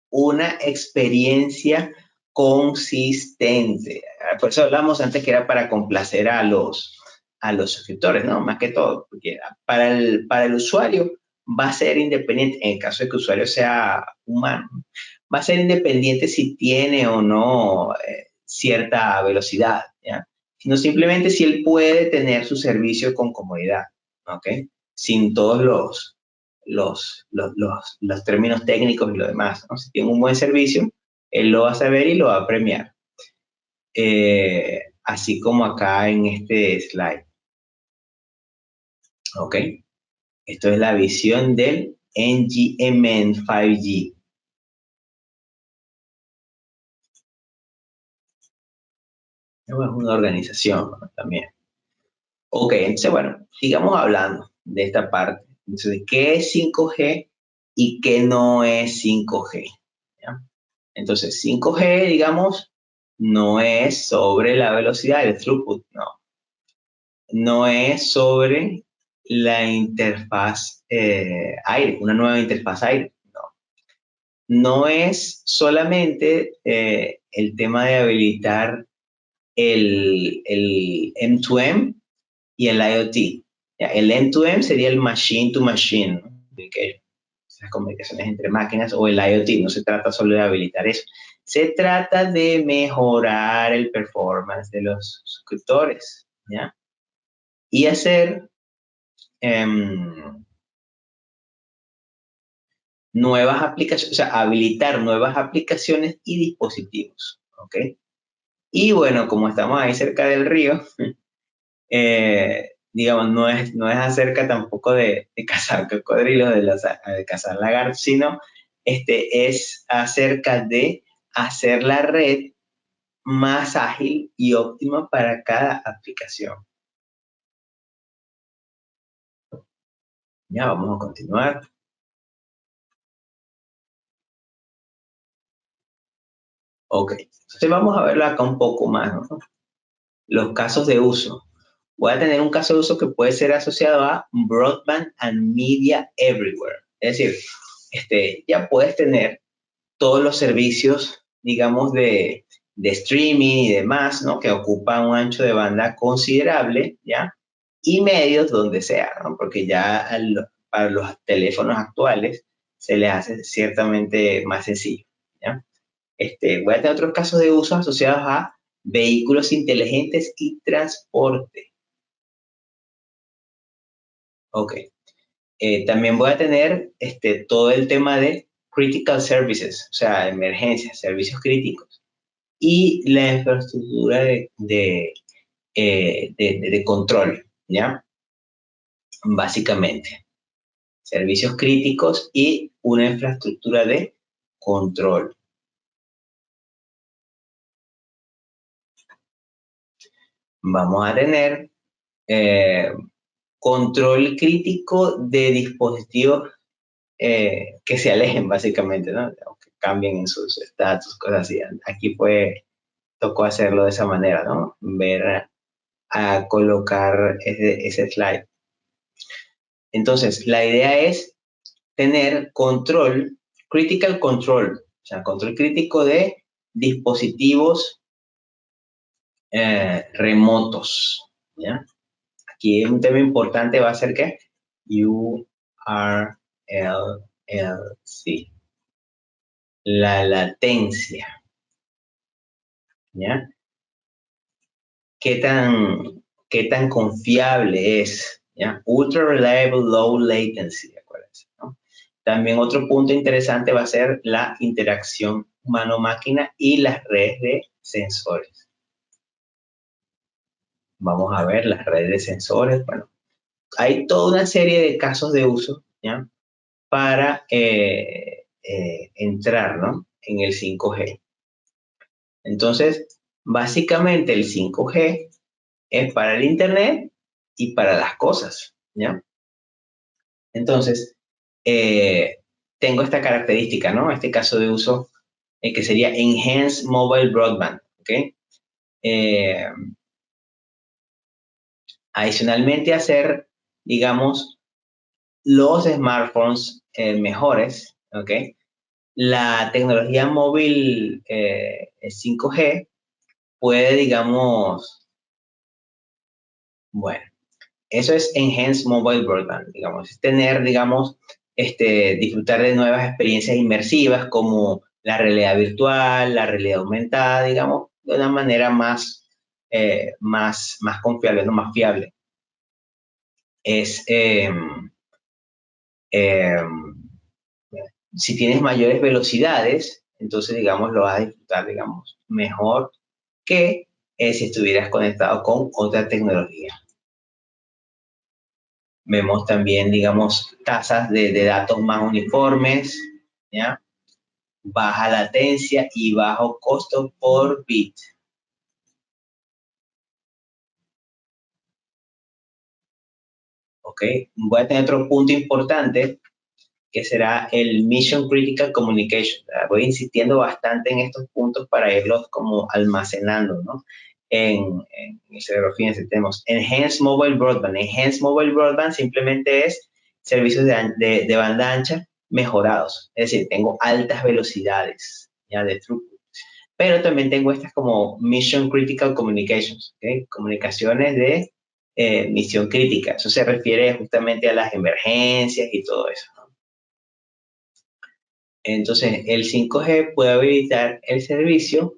una experiencia consistente. Por eso hablamos antes que era para complacer a los suscriptores, ¿no? Más que todo, porque para el usuario va a ser independiente, en el caso de que el usuario sea humano, va a ser independiente si tiene o no cierta velocidad, ¿ya? Sino simplemente si él puede tener su servicio con comodidad, ¿ok? Sin todos los términos técnicos y lo demás, ¿no? Si tiene un buen servicio, él lo va a saber y lo va a premiar. Así como acá en este slide. ¿Ok? Esto es la visión del NGMN 5G. Es una organización, ¿no? También. Ok, entonces, bueno, sigamos hablando de esta parte. Entonces, ¿qué es 5G y qué no es 5G? ¿Ya? Entonces, 5G, digamos, no es sobre la velocidad, el throughput, no. No es sobre la interfaz aire, una nueva interfaz aire, no. No es solamente el tema de habilitar el M2M y el IoT. Ya, el M2M sería el machine to machine, ¿no? Las comunicaciones entre máquinas, o el IoT. No se trata solo de habilitar eso. Se trata de mejorar el performance de los suscriptores, ¿ya? Y hacer nuevas aplicaciones, o sea, habilitar nuevas aplicaciones y dispositivos, ¿ok? Y bueno, como estamos ahí cerca del río, digamos, no es acerca tampoco de cazar cocodrilos, de cazar lagartos, sino es acerca de hacer la red más ágil y óptima para cada aplicación. Ya, vamos a continuar. Ok, entonces vamos a verlo acá un poco más, ¿no? Los casos de uso. Voy a tener un caso de uso que puede ser asociado a Broadband and Media Everywhere. Es decir, ya puedes tener todos los servicios, digamos, de streaming y demás, ¿no? Que ocupan un ancho de banda considerable, ¿ya? Y medios donde sea, ¿no? Porque ya para los teléfonos actuales se les hace ciertamente más sencillo, ¿ya? Voy a tener otros casos de uso asociados a vehículos inteligentes y transporte. Ok. También voy a tener todo el tema de critical services, o sea, emergencias, servicios críticos. Y la infraestructura de control, ¿ya? Básicamente, servicios críticos y una infraestructura de control. Vamos a tener control crítico de dispositivos que se alejen, básicamente, ¿no? O que cambien en sus estatus, cosas así. Aquí tocó hacerlo de esa manera, ¿no? Ver a colocar ese slide. Entonces, la idea es tener control, critical control, o sea, control crítico de dispositivos remotos, ¿ya? Aquí un tema importante va a ser que URLLC, la latencia, ¿ya? ¿Qué tan confiable es? ¿Ya? Ultra reliable low latency, acuérdense, ¿no? También otro punto interesante va a ser la interacción humano-máquina y las redes de sensores. Vamos a ver las redes de sensores. Bueno, hay toda una serie de casos de uso, ¿ya? Para entrar, ¿no? En el 5G. Entonces, básicamente el 5G es para el Internet y para las cosas, ¿ya? Entonces, tengo esta característica, ¿no? Este caso de uso que sería Enhanced Mobile Broadband, ¿ok? Eh, Adicionalmente, hacer, digamos, los smartphones mejores, ¿ok? La tecnología móvil 5G puede, digamos, bueno, eso es Enhanced Mobile Broadband, digamos, es tener, digamos, disfrutar de nuevas experiencias inmersivas como la realidad virtual, la realidad aumentada, digamos, de una manera más confiable, no más fiable. Es, si tienes mayores velocidades, entonces, digamos, lo vas a disfrutar, digamos, mejor que si estuvieras conectado con otra tecnología. Vemos también, digamos, tasas de datos más uniformes, ¿ya? Baja latencia y bajo costo por bit. ¿Ok? Voy a tener otro punto importante que será el Mission Critical Communication. Voy insistiendo bastante en estos puntos para irlos como almacenando, ¿no? En el cerebro. Fíjense, tenemos Enhanced Mobile Broadband. Enhanced Mobile Broadband simplemente es servicios de banda ancha mejorados. Es decir, tengo altas velocidades, ya de throughput. Pero también tengo estas como Mission Critical Communications, ¿okay? Comunicaciones de misión crítica. Eso se refiere justamente a las emergencias y todo eso, ¿no? Entonces, el 5G puede habilitar el servicio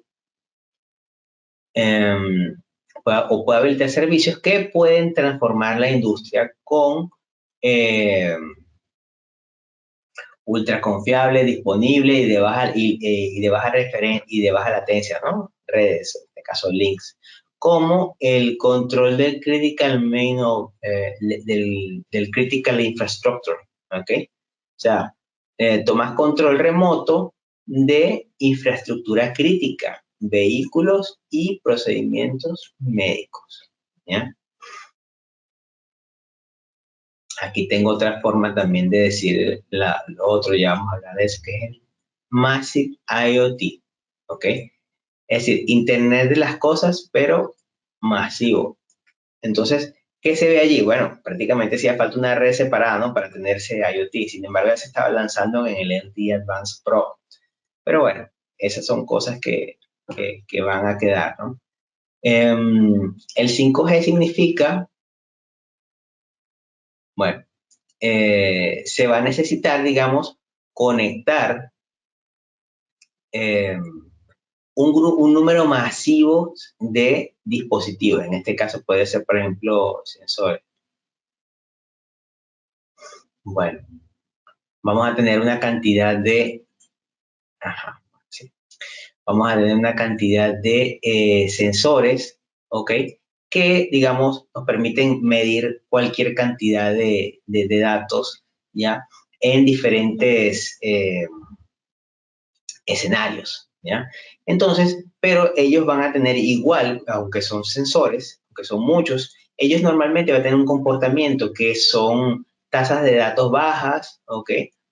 o puede habilitar servicios que pueden transformar la industria con ultra confiable, disponible y de baja latencia, ¿no? Redes, en este caso links, como el control del critical del critical infrastructure, ¿ok? O sea, tomas control remoto de infraestructura crítica, vehículos y procedimientos médicos, ¿ya? Aquí tengo otra forma también de decir lo otro, ya vamos a hablar de eso, que es el Massive IoT, ¿ok? Es decir, Internet de las cosas, pero masivo. Entonces, ¿qué se ve allí? Bueno, prácticamente hacía falta una red separada, ¿no? Para tener ese IoT. Sin embargo, ya se estaba lanzando en el LTE Advanced Pro. Pero bueno, esas son cosas que van a quedar, ¿no? El 5G significa, bueno, se va a necesitar, digamos, conectar eh, un número masivo de dispositivos. En este caso puede ser, por ejemplo, sensores. Bueno, vamos a tener una cantidad de, ajá, sí. Vamos a tener una cantidad de sensores, ¿ok? Que, digamos, nos permiten medir cualquier cantidad de datos, ¿ya? En diferentes escenarios, ¿ya? Entonces, pero ellos van a tener igual, aunque son sensores, aunque son muchos, ellos normalmente van a tener un comportamiento que son tasas de datos bajas, ¿ok?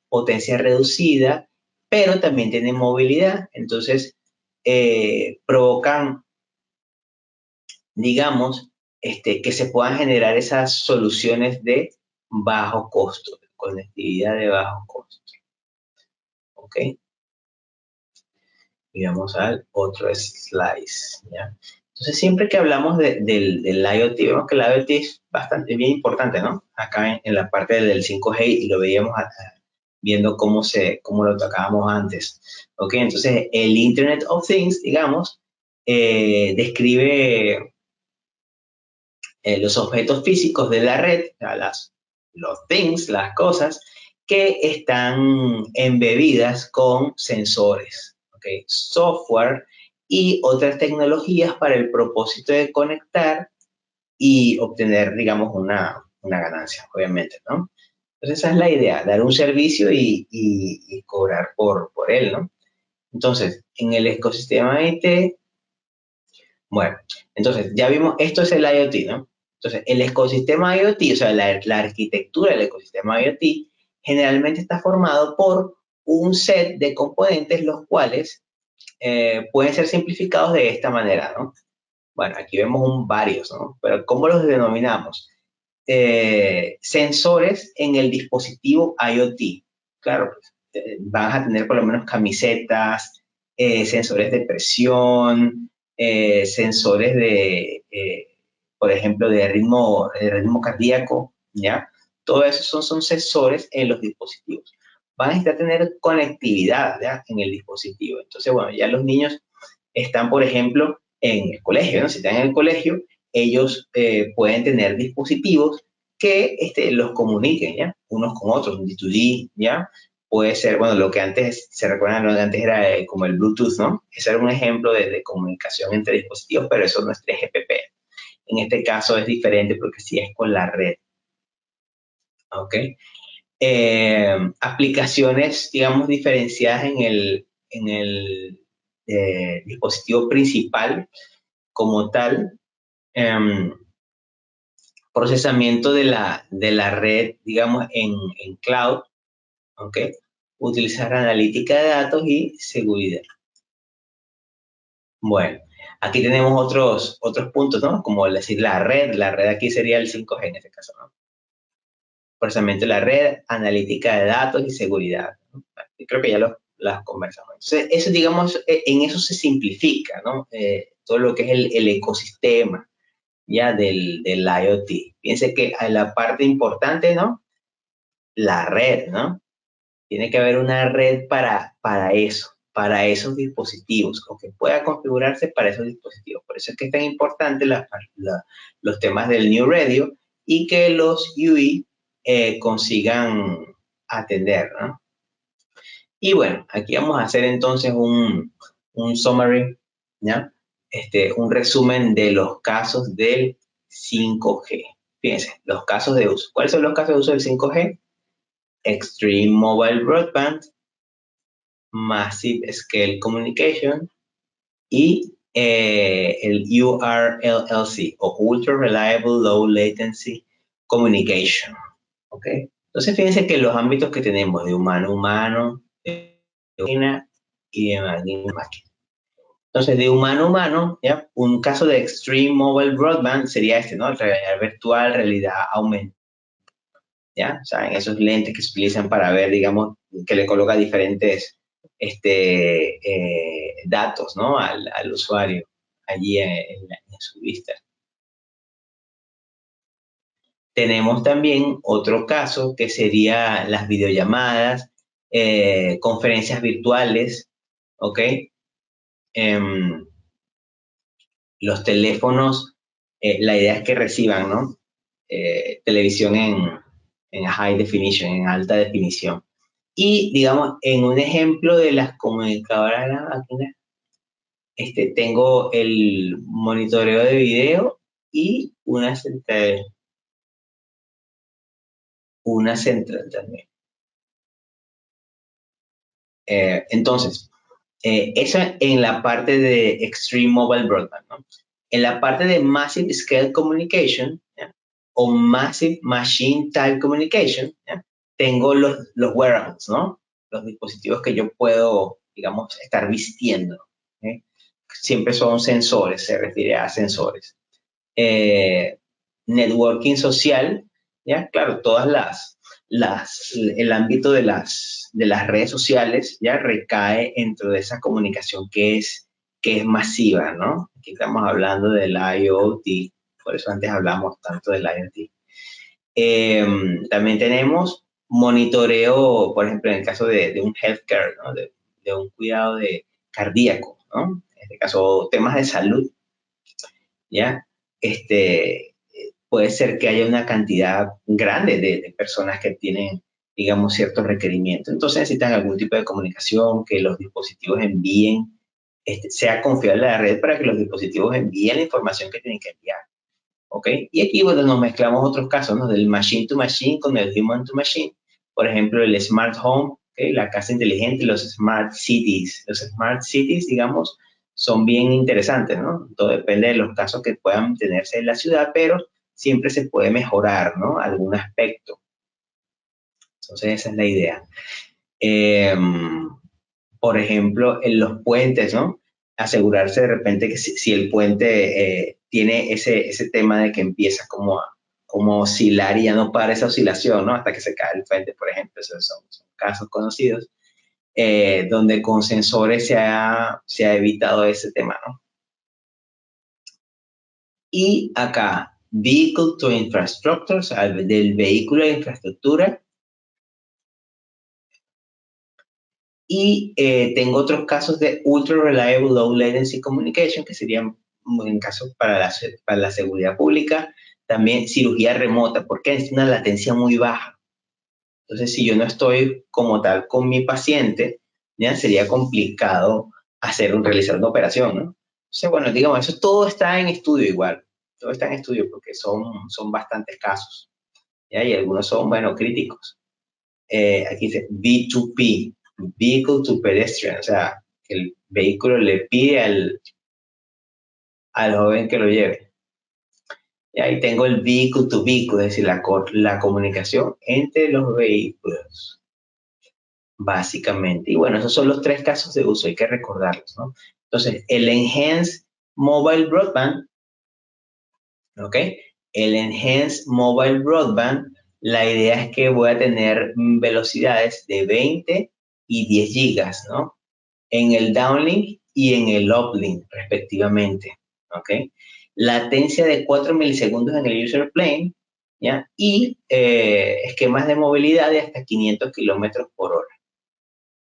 Potencia reducida, pero también tienen movilidad. Entonces, provocan, digamos, que se puedan generar esas soluciones de bajo costo, de conectividad de bajo costo, ¿ok? Y vamos al otro slice, ¿ya? Entonces, siempre que hablamos del IoT, vemos que el IoT es bastante bien importante, ¿no? Acá en la parte del 5G y lo veíamos viendo cómo lo tocábamos antes. ¿Ok? Entonces, el Internet of Things, digamos, describe los objetos físicos de la red, o sea, los things, las cosas, que están embebidas con sensores, ¿okay? Software y otras tecnologías para el propósito de conectar y obtener, digamos, una ganancia, obviamente, ¿no? Entonces esa es la idea, dar un servicio y cobrar por él, ¿no? Entonces, en el ecosistema IT, bueno, entonces ya vimos, esto es el IoT, ¿no? Entonces, el ecosistema IoT, o sea, la arquitectura del ecosistema IoT, generalmente está formado por un set de componentes los cuales pueden ser simplificados de esta manera, ¿no? Bueno, aquí vemos varios, ¿no? Pero ¿cómo los denominamos? Sensores en el dispositivo IoT. Claro, pues, van a tener por lo menos camisetas, sensores de presión, sensores por ejemplo, de ritmo cardíaco, ¿ya? Todo eso son sensores en los dispositivos. Van a necesitar tener conectividad, ¿ya? En el dispositivo. Entonces, bueno, ya los niños están, por ejemplo, en el colegio, ¿no? Si están en el colegio, ellos pueden tener dispositivos que los comuniquen, ¿ya? Unos con otros, un D2D, ¿ya? Puede ser, bueno, lo que antes, se recuerdan, lo que antes era como el Bluetooth, ¿no? Ese era un ejemplo de comunicación entre dispositivos, pero eso no es 3GPP. En este caso es diferente porque sí es con la red, ¿ok? Aplicaciones, digamos, diferenciadas en el dispositivo principal como tal, eh, procesamiento de la red, digamos, en cloud, ¿ok? Utilizar analítica de datos y seguridad. Bueno, aquí tenemos otros puntos, ¿no? Como decir la red aquí sería el 5G en este caso, ¿no? Procesamiento de la red, analítica de datos y seguridad, ¿no? Creo que ya las conversamos. Entonces, eso, digamos, en eso se simplifica, ¿no? Todo lo que es el ecosistema ya del IoT. Piense que a la parte importante, ¿no? La red, ¿no? Tiene que haber una red para eso, para esos dispositivos, o que pueda configurarse para esos dispositivos. Por eso es que es tan importante los temas del New Radio y que los UI consigan atender, ¿no? Y bueno, aquí vamos a hacer entonces un summary, ¿ya? Un resumen de los casos del 5G. Fíjense, los casos de uso. ¿Cuáles son los casos de uso del 5G? Extreme Mobile Broadband, Massive Scale Communication, y el URLLC, o Ultra Reliable Low Latency Communication. ¿Ok? Entonces, fíjense que los ámbitos que tenemos de humano a humano, de máquina y de máquina a máquina. Entonces, de humano a humano, ¿ya? Un caso de Extreme Mobile Broadband sería este, ¿no? Realidad virtual, realidad aumentada, ¿ya? O sea, en esos lentes que se utilizan para ver, digamos, que le coloca diferentes datos, ¿no? Al usuario allí en su vista. Tenemos también otro caso que sería las videollamadas, conferencias virtuales, ¿ok? Em, los teléfonos, la idea es que reciban, ¿no? Televisión en high definition, en alta definición. Y, digamos, en un ejemplo de las comunicadoras de la máquina, tengo el monitoreo de video y una central también. Entonces, eso en la parte de Extreme Mobile Broadband, ¿no? En la parte de Massive Scale Communication, ¿ya? O Massive Machine Type Communication, ¿ya? Tengo los wearables, ¿no? Los dispositivos que yo puedo, digamos, estar vistiendo. ¿Eh? Siempre son sensores, se refiere a sensores. Networking social, ¿ya? Claro, el ámbito de las redes sociales ya recae dentro de esa comunicación que es masiva, ¿no? Aquí estamos hablando del IoT, por eso antes hablamos tanto del IoT. También tenemos monitoreo, por ejemplo, en el caso de un healthcare, ¿no? De un cuidado cardíaco, ¿no? En este caso, temas de salud, ¿ya? Puede ser que haya una cantidad grande de personas que tienen, digamos, ciertos requerimientos. Entonces necesitan algún tipo de comunicación, que los dispositivos envíen, sea confiable la red para que los dispositivos envíen la información que tienen que enviar. ¿Ok? Y aquí, bueno, nos mezclamos otros casos, ¿no? Del machine to machine con el human to machine. Por ejemplo, el smart home, ¿okay? La casa inteligente, los smart cities. Los smart cities, digamos, son bien interesantes, ¿no? Todo depende de los casos que puedan tenerse en la ciudad, pero siempre se puede mejorar, ¿no? Algún aspecto. Entonces, esa es la idea. Por ejemplo, en los puentes, ¿no? Asegurarse de repente que si el puente tiene ese tema de que empieza como a oscilar y ya no para esa oscilación, ¿no? Hasta que se cae el puente, por ejemplo, esos son casos conocidos, donde con sensores se ha evitado ese tema, ¿no? Y acá, Vehicle to Infrastructure, o sea, del vehículo a infraestructura. Y tengo otros casos de Ultra Reliable Low Latency Communication, que serían en casos para la seguridad pública. También cirugía remota, porque es una latencia muy baja. Entonces, si yo no estoy como tal con mi paciente, ya sería complicado realizar una operación, ¿no? Entonces, bueno, digamos, eso todo está en estudio igual. Todo está en estudio porque son bastantes casos. ¿Ya? Y algunos son, bueno, críticos. Aquí dice V2P, Vehicle to Pedestrian, o sea, que el vehículo le pide al joven que lo lleve. Y ahí tengo el Vehicle to Vehicle, es decir, la comunicación entre los vehículos, básicamente. Y bueno, esos son los tres casos de uso, hay que recordarlos, ¿no? Entonces, el Enhanced Mobile Broadband, ¿ok? El Enhanced Mobile Broadband, la idea es que voy a tener velocidades de 20 y 10 gigas, ¿no? En el downlink y en el uplink, respectivamente, ¿ok? Latencia de 4 milisegundos en el user plane, ¿ya? Y esquemas de movilidad de hasta 500 kilómetros por hora,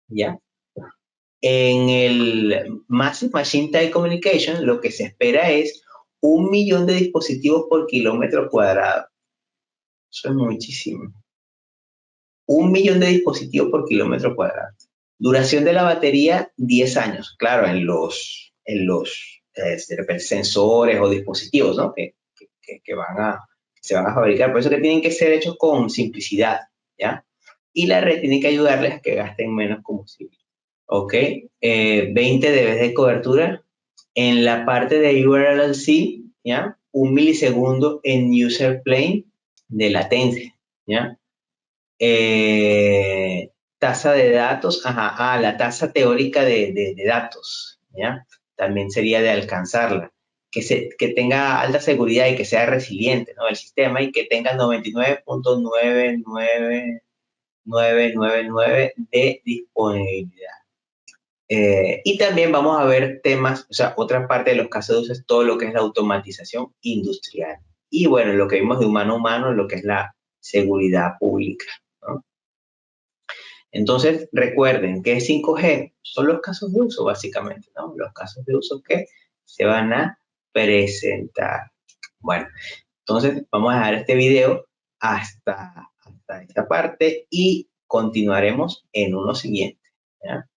¿ya? En el Massive Machine Type Communication, lo que se espera es 1 millón de dispositivos por kilómetro cuadrado. Eso es muchísimo. 1 millón de dispositivos por kilómetro cuadrado. Duración de la batería, 10 años. Claro, en los de repente, sensores o dispositivos, ¿no? Que se van a fabricar. Por eso que tienen que ser hechos con simplicidad, ¿ya? Y la red tiene que ayudarles a que gasten menos combustible. ¿Ok? 20 dB de cobertura. En la parte de URLLC, ¿ya? 1 milisegundo en user plane de latencia, ¿ya? Tasa de datos, la tasa teórica de datos, ¿ya? También sería de alcanzarla. Que tenga alta seguridad y que sea resiliente, ¿no? El sistema y que tenga 99.99999 de disponibilidad. Y también vamos a ver temas, o sea, otra parte de los casos de uso es todo lo que es la automatización industrial. Y bueno, lo que vimos de humano a humano, lo que es la seguridad pública, ¿no? Entonces, recuerden que 5G son los casos de uso, básicamente, ¿no? Los casos de uso que se van a presentar. Bueno, entonces vamos a dejar este video hasta esta parte y continuaremos en uno siguiente, ¿ya?